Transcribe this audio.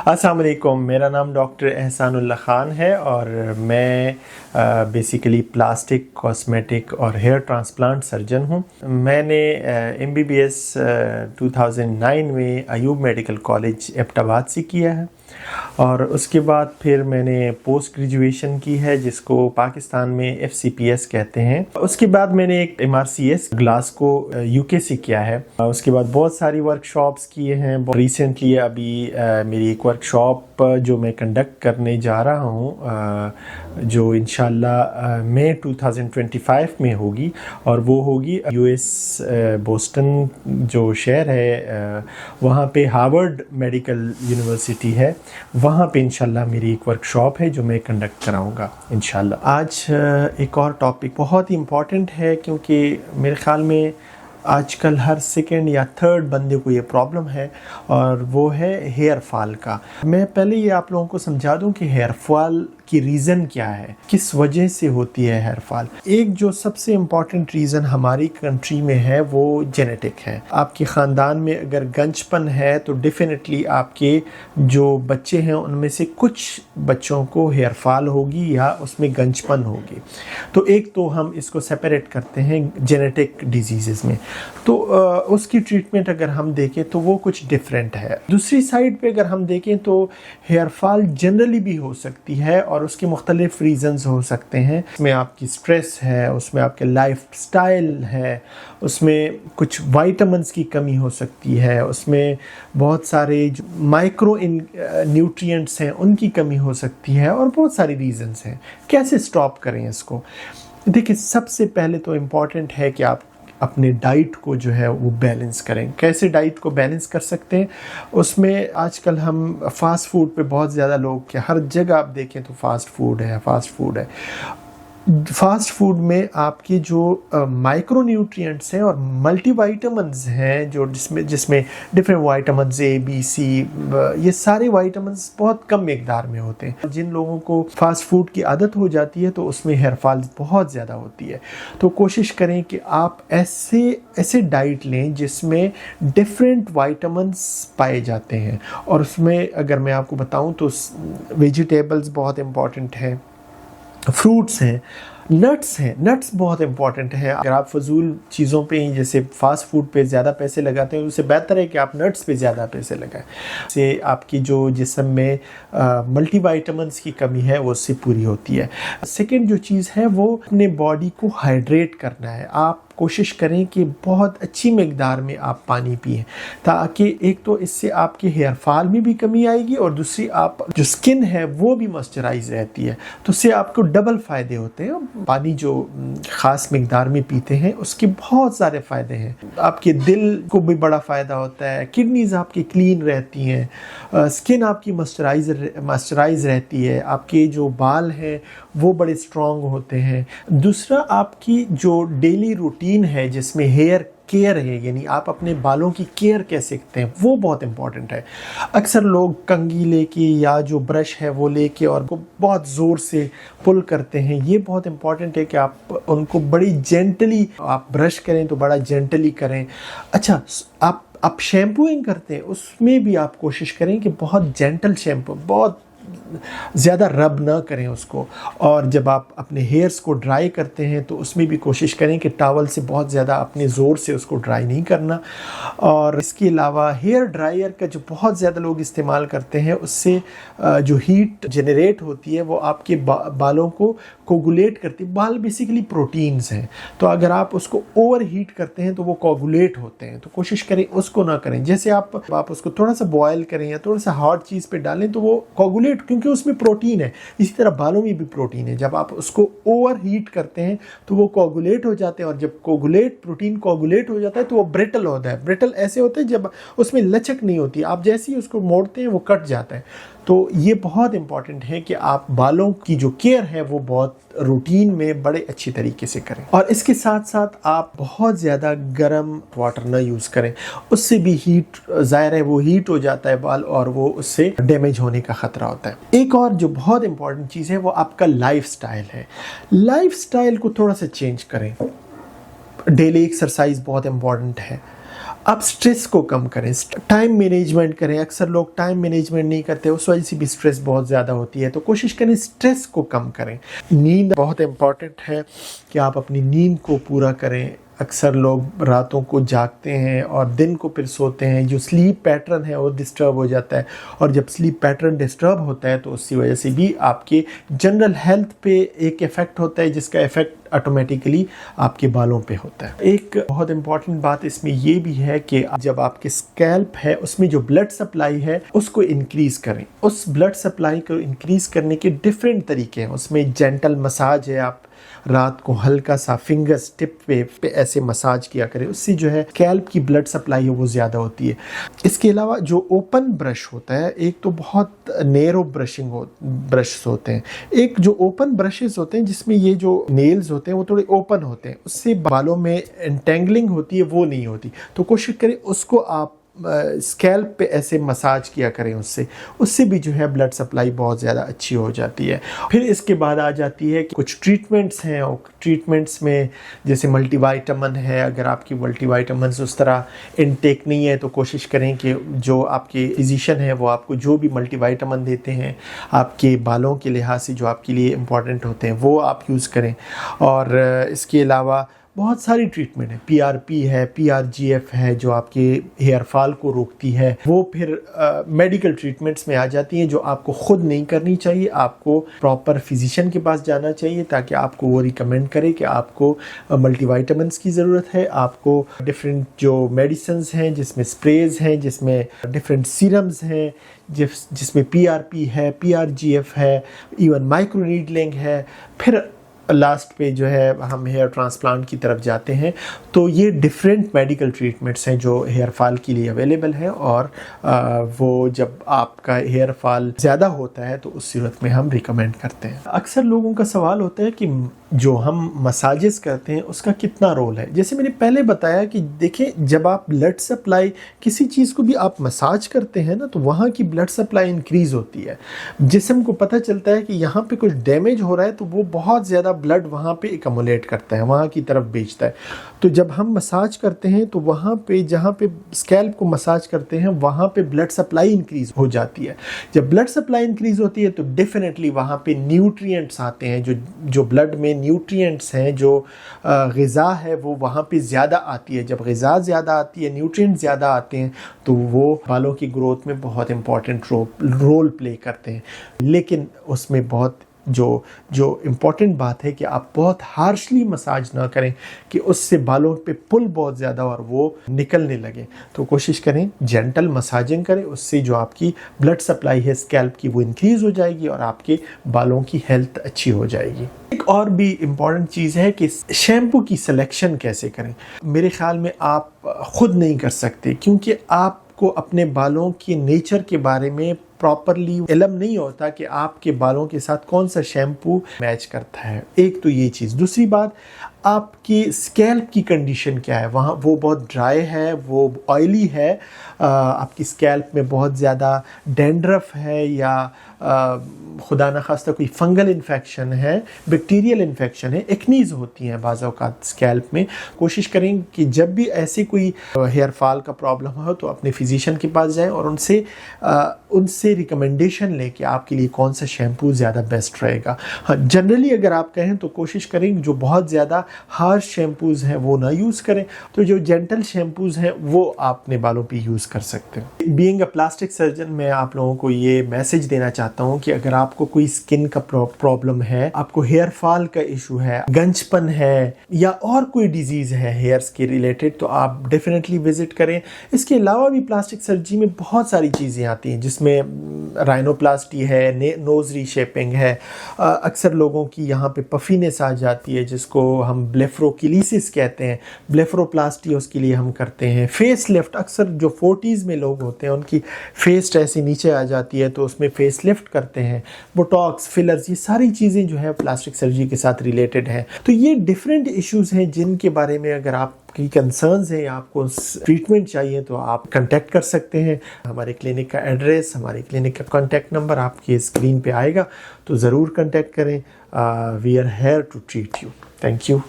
अस्सलाम वालेकुम, मेरा नाम डॉक्टर एहसानुल्लाह ख़ान है और मैं बेसिकली प्लास्टिक, कॉस्मेटिक और हेयर ट्रांसप्लांट सर्जन हूँ। मैंने MBBS 2009 में अयूब मेडिकल कॉलेज एबटाबाद से किया है और उसके बाद फिर मैंने पोस्ट ग्रेजुएशन की है जिसको पाकिस्तान में FCPS कहते हैं। उसके बाद मैंने एक MRCS ग्लासगो UK से किया है। उसके बाद बहुत सारी वर्कशॉप्स किए हैं। रिसेंटली अभी मेरी एक वर्कशॉप जो मैं कंडक्ट करने जा रहा हूँ जो इंशाल्लाह मई 2025 में होगी और वो होगी US बोस्टन जो शहर है वहाँ पे हार्वर्ड मेडिकल यूनिवर्सिटी है, वहाँ पे इंशाल्लाह मेरी एक वर्कशॉप है जो मैं कंडक्ट कराऊंगा इंशाल्लाह। आज एक और टॉपिक बहुत ही इम्पॉर्टेंट है क्योंकि मेरे ख़्याल में आजकल हर सेकंड या थर्ड बंदे को ये प्रॉब्लम है और वो है हेयर फॉल का। मैं पहले ये आप लोगों को समझा दूं कि हेयर फॉल की रीज़न क्या है, किस वजह से होती है हेयर फॉल। एक जो सबसे इम्पॉर्टेंट रीज़न हमारी कंट्री में है वो जेनेटिक है। आपके ख़ानदान में अगर गंजपन है तो डेफिनेटली आपके जो बच्चे हैं उनमें से कुछ बच्चों को हेयर फॉल होगी या उसमें गंजपन होगी। तो एक तो हम इसको सेपरेट करते हैं जेनेटिक डिजीज़ में, तो उसकी ट्रीटमेंट अगर हम देखें तो वो कुछ डिफरेंट है। दूसरी साइड पे अगर हम देखें तो हेयर फॉल जनरली भी हो सकती है और उसके मुख्तलिफ रीज़न्स हो सकते हैं। उसमें आपकी स्ट्रेस है, उसमें आपके लाइफ स्टाइल है, उसमें कुछ वाइटामिन्स की कमी हो सकती है, उसमें बहुत सारे जो माइक्रो न्यूट्रिएंट्स हैं उनकी कमी हो सकती है और बहुत सारी रीज़न्स हैं। कैसे स्टॉप करें इसको? देखिए, सबसे पहले तो इम्पॉर्टेंट है कि आप अपने डाइट को जो है वो बैलेंस करें। कैसे डाइट को बैलेंस कर सकते हैं? उसमें आजकल हम फास्ट फूड पे बहुत ज़्यादा लोग के हर जगह आप देखें तो फास्ट फूड है। फास्ट फूड में आपके जो माइक्रो न्यूट्रिएंट्स हैं और मल्टीविटामिन्स हैं जो जिसमें different vitamins A, B, C, ये सारे विटामिन्स बहुत कम मिकदार में होते हैं। जिन लोगों को फास्ट फूड की आदत हो जाती है तो उसमें हेयर फॉल बहुत ज़्यादा होती है। तो कोशिश करें कि आप ऐसे डाइट लें जिसमें डिफरेंट विटामिन्स पाए जाते हैं और उसमें अगर मैं आपको बताऊं तो वेजिटेबल्स बहुत इम्पॉर्टेंट हैं, फ्रूट्स हैं, नट्स हैं। नट्स बहुत इंपॉर्टेंट है। अगर आप फजूल चीज़ों पे ही जैसे फास्ट फूड पे ज़्यादा पैसे लगाते हैं उससे बेहतर है कि आप नट्स पे ज़्यादा पैसे लगाएं। इससे आपकी जो जिस्म में मल्टीविटामिन्स की कमी है वो उससे पूरी होती है। सेकंड जो चीज़ है वो अपने बॉडी को हाइड्रेट करना है। आप कोशिश करें कि बहुत अच्छी मिकदार में आप पानी पिएं ताकि एक तो इससे आपके हेयर फॉल में भी कमी आएगी और दूसरी आप जो स्किन है वो भी मॉइस्चराइज रहती है, तो उससे आपको डबल फ़ायदे होते हैं। पानी जो ख़ास मिकदार में पीते हैं उसके बहुत सारे फ़ायदे हैं। आपके दिल को भी बड़ा फ़ायदा होता है, किडनीज आपकी क्लीन रहती हैं, स्किन आपकी मॉइस्चराइज रहती है, आपके जो बाल हैं वो बड़े स्ट्रॉन्ग होते हैं। दूसरा, आपकी जो डेली रूटीन है जिसमें हेयर केयर है, यानी आप अपने बालों की केयर कैसे करते हैं, वो बहुत इंपॉर्टेंट है। अक्सर लोग कंघी लेके या जो ब्रश है वो लेके और को बहुत ज़ोर से पुल करते हैं। ये बहुत इंपॉर्टेंट है कि आप उनको बड़ी जेंटली आप ब्रश करें तो बड़ा जेंटली करें। अच्छा, आप शैम्पूइंग करते हैं उसमें भी आप कोशिश करें कि बहुत जेंटल शैम्पू, बहुत ज़्यादा रब ना करें उसको। और जब आप अपने हेयर्स को ड्राई करते हैं तो उसमें भी कोशिश करें कि टॉवल से बहुत ज़्यादा अपने ज़ोर से उसको ड्राई नहीं करना। और इसके अलावा हेयर ड्रायर का जो बहुत ज़्यादा लोग इस्तेमाल करते हैं उससे जो हीट जनरेट होती है वो आपके बालों को कोगुलेट करती है। बाल बेसिकली प्रोटीन्स हैं, तो अगर आप उसको ओवर हीट करते हैं तो वो कोगुलेट होते हैं, तो कोशिश करें उसको ना करें। जैसे आप उसको थोड़ा सा बॉयल करें या थोड़ा सा हार्ड चीज़ पे डालें तो वो कोगुलेट, क्योंकि उसमें प्रोटीन है। इसी तरह बालों में भी प्रोटीन है। जब आप उसको ओवर हीट करते हैं तो वो कोगुलेट हो जाते हैं और जब प्रोटीन कोगुलेट हो जाता है तो वो ब्रिटल होता है। ब्रिटल ऐसे होते हैं जब उसमें लचक नहीं होती, आप जैसे ही उसको मोड़ते हैं वो कट जाता है। तो ये बहुत इंपॉर्टेंट है कि आप बालों की जो केयर है वो बहुत रूटीन में बड़े अच्छी तरीके से करें। और इसके साथ साथ आप बहुत ज़्यादा गर्म वाटर ना यूज़ करें, उससे भी हीट ज़ाहिर है वो हीट हो जाता है बाल और वो उससे डैमेज होने का ख़तरा होता है। एक और जो बहुत इंपॉर्टेंट चीज़ है वो आपका लाइफ स्टाइल है। लाइफ स्टाइल को थोड़ा सा चेंज करें। डेली एक्सरसाइज बहुत इंपॉर्टेंट है। आप स्ट्रेस को कम करें, टाइम मैनेजमेंट करें। अक्सर लोग टाइम मैनेजमेंट नहीं करते, उस वजह से भी स्ट्रेस बहुत ज़्यादा होती है, तो कोशिश करें स्ट्रेस को कम करें। नींद बहुत इम्पॉर्टेंट है कि आप अपनी नींद को पूरा करें। अक्सर लोग रातों को जागते हैं और दिन को फिर सोते हैं, जो स्लीप पैटर्न है वो डिस्टर्ब हो जाता है, और जब स्लीप पैटर्न डिस्टर्ब होता है तो उसकी वजह से भी आपके जनरल हेल्थ पे एक इफ़ेक्ट होता है, जिसका इफ़ेक्ट ऑटोमेटिकली आपके बालों पे होता है। एक बहुत इंपॉर्टेंट बात इसमें ये भी है कि जब आपके स्कैल्प है उसमें जो ब्लड सप्लाई है उसको इंक्रीज करें। उस ब्लड सप्लाई को इंक्रीज करने के डिफरेंट तरीके हैं। उसमें जेंटल मसाज है, आप रात को हल्का सा फिंगर्स टिप पे ऐसे मसाज किया करें, उससे जो है स्कैल्प की ब्लड सप्लाई है वो ज़्यादा होती है। इसके अलावा जो ओपन ब्रश होता है, एक तो बहुत नैरो ब्रश होते हैं, एक जो ओपन ब्रशेस होते हैं जिसमें ये जो नेल्स होते हैं वो थोड़े ओपन होते हैं, उससे बालों में एंटेंगलिंग होती है, वो नहीं होती। तो कोशिश करें उसको आप स्कैल्प पे ऐसे मसाज किया करें, उससे भी जो है ब्लड सप्लाई बहुत ज़्यादा अच्छी हो जाती है। फिर इसके बाद आ जाती है कि कुछ ट्रीटमेंट्स हैं, और ट्रीटमेंट्स में जैसे मल्टीवाइटामिन है। अगर आपकी मल्टीवाइटामिन उस तरह इनटेक नहीं है तो कोशिश करें कि जो आपके फिजिशियन है वो आपको जो भी मल्टीवाइटामिन देते हैं आपके बालों के लिहाज से, जो आपके लिए इम्पॉर्टेंट होते हैं, वो आप यूज़ करें। और इसके अलावा बहुत सारी ट्रीटमेंट है, PRP है, PRGF है, जो आपके हेयर फॉल को रोकती है। वो फिर मेडिकल ट्रीटमेंट्स में आ जाती हैं, जो आपको खुद नहीं करनी चाहिए। आपको प्रॉपर फिजिशियन के पास जाना चाहिए ताकि आपको वो रिकमेंड करे कि आपको मल्टीवाइटामिन्स की ज़रूरत है। आपको डिफरेंट जो मेडिसिन्स हैं, जिसमें स्प्रेज हैं, जिसमें डिफरेंट सीरम्स हैं, जिसमें PRP है, PRGF है, इवन माइक्रो नीडलिंग है। फिर लास्ट पे जो है हम हेयर ट्रांसप्लांट की तरफ जाते हैं। तो ये डिफरेंट मेडिकल ट्रीटमेंट्स हैं जो हेयर फॉल के लिए अवेलेबल है, और वो जब आपका हेयर फॉल ज़्यादा होता है तो उस सूरत में हम रिकमेंड करते हैं। अक्सर लोगों का सवाल होता है कि जो हम मसाजेस करते हैं उसका कितना रोल है। जैसे मैंने पहले बताया कि देखें, जब आप ब्लड सप्लाई किसी चीज़ को भी आप मसाज करते हैं ना, तो वहाँ की ब्लड सप्लाई इंक्रीज़ होती है। जिस्म को पता चलता है कि यहाँ पे कुछ डैमेज हो रहा है, तो वो बहुत ज़्यादा ब्लड वहाँ पे एकमुलेट करता है, वहाँ की तरफ भेजता है। तो जब हम मसाज करते हैं तो वहाँ पे, जहाँ पे स्कैल्प को मसाज करते हैं, वहाँ पे ब्लड सप्लाई इंक्रीज़ हो जाती है। जब ब्लड सप्लाई इंक्रीज़ होती है तो डेफिनेटली वहाँ पे न्यूट्रिएंट्स आते हैं, जो ब्लड में न्यूट्रिएंट्स हैं, जो ग़िज़ा है वो वहाँ पे ज़्यादा आती है। जब ग़िज़ा ज़्यादा आती है, न्यूट्रिएंट्स ज़्यादा आते हैं, तो वो बालों की ग्रोथ में बहुत इंपॉर्टेंट रोल प्ले करते हैं। लेकिन उसमें बहुत जो इम्पॉर्टेंट बात है कि आप बहुत हार्शली मसाज ना करें कि उससे बालों पे पुल बहुत ज़्यादा और वो निकलने लगे। तो कोशिश करें जेंटल मसाजिंग करें, उससे जो आपकी ब्लड सप्लाई है स्कैल्प की वो इंक्रीज़ हो जाएगी और आपके बालों की हेल्थ अच्छी हो जाएगी। एक और भी इम्पॉर्टेंट चीज़ है कि शैम्पू की सिलेक्शन कैसे करें। मेरे ख्याल में आप ख़ुद नहीं कर सकते, क्योंकि आपको अपने बालों के नेचर के बारे में प्रॉपरली इल्म नहीं होता कि आपके बालों के साथ कौन सा शैम्पू मैच करता है। एक तो ये चीज़। दूसरी बात, आपकी स्कैल्प की कंडीशन क्या है, वहाँ वो बहुत ड्राई है, वो ऑयली है, आपकी स्कैल्प में बहुत ज़्यादा डैंड्रफ है, या खुदा न खास्ता कोई फंगल इन्फेक्शन है, बैक्टीरियल इन्फेक्शन है, एक्नीज़ होती हैं बाज़ औक़ात स्कैल्प में। कोशिश करें कि जब भी ऐसे कोई हेयर फॉल का प्रॉब्लम हो तो अपने फिजिशियन के पास जाएं और उनसे रिकमेंडेशन लें कि आपके लिए कौन सा शैम्पू ज़्यादा बेस्ट रहेगा। हाँ, जनरली अगर आप कहें तो कोशिश करें जो बहुत ज़्यादा हार्श शैम्पूज़ हैं वो ना यूज़ करें, तो जो जेंटल शैम्पूज़ हैं वो आप अपने बालों पे यूज़ कर सकते हैं। बीइंग अ प्लास्टिक सर्जन, मैं आप लोगों को ये मैसेज देना चाहता हूँ कि अगर आपको कोई स्किन का प्रॉब्लम है, आपको हेयर फॉल का इशू है, गंजपन है, या और कोई डिजीज़ है हेयर्स के रिलेटेड, तो आप डेफिनेटली विज़िट करें। इसके अलावा भी प्लास्टिक सर्जरी में बहुत सारी चीज़ें आती हैं, जिसमें राइनोप्लास्टी है, नोज़ रीशेपिंग है, अक्सर लोगों की यहाँ पे पफीनेस आ जाती है जिसको हम ब्लेफरोकिलिसिस कहते हैं, ब्लेफरोप्लास्टी उसके लिए हम करते हैं। फेस लिफ्ट, अक्सर जो 40s में लोग होते हैं उनकी फेस ऐसी नीचे आ जाती है तो उसमें फेस लिफ्ट करते हैं। बोटॉक्स, फिलर्स, ये सारी चीज़ें जो है प्लास्टिक सर्जरी के साथ रिलेटेड हैं। तो ये डिफरेंट इश्यूज़ हैं जिनके बारे में अगर आपकी कंसर्न्स हैं या आपको ट्रीटमेंट चाहिए तो आप कांटेक्ट कर सकते हैं। हमारे क्लिनिक का एड्रेस, हमारे क्लिनिक का कॉन्टैक्ट नंबर आपकी स्क्रीन पे आएगा, तो ज़रूर कांटेक्ट करें। We are here to treat you. Thank you.